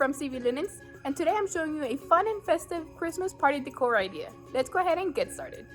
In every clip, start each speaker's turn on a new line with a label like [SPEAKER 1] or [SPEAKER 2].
[SPEAKER 1] from CV Linens, and today I'm showing you a fun and festive Christmas party decor idea. Let's go ahead and get started.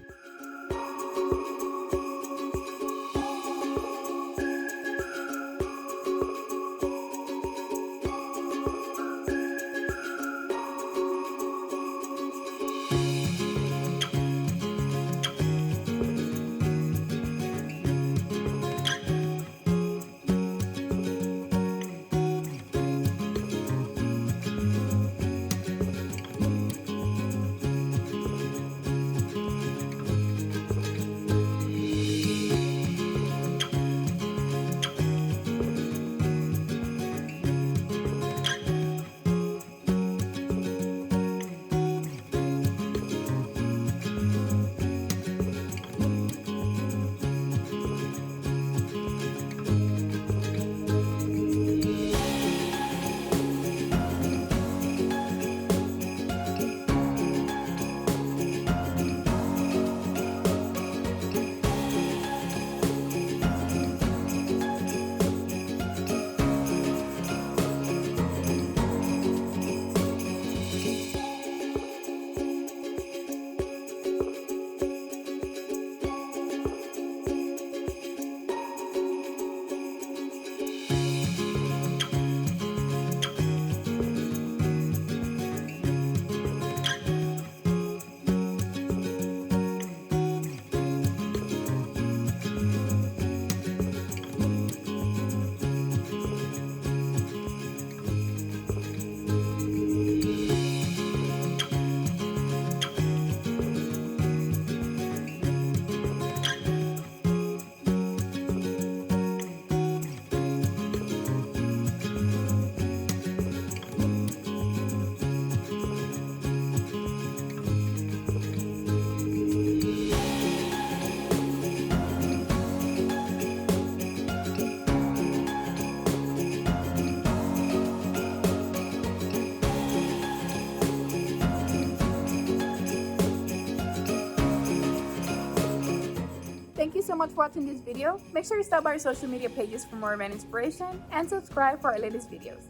[SPEAKER 1] Thank you so much for watching this video. Make sure you stop by our social media pages for more event inspiration and subscribe for our latest videos.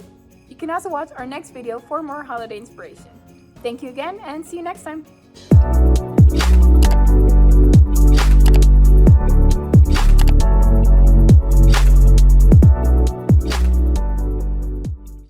[SPEAKER 1] You can also watch our next video for more holiday inspiration. Thank you again and see you next time.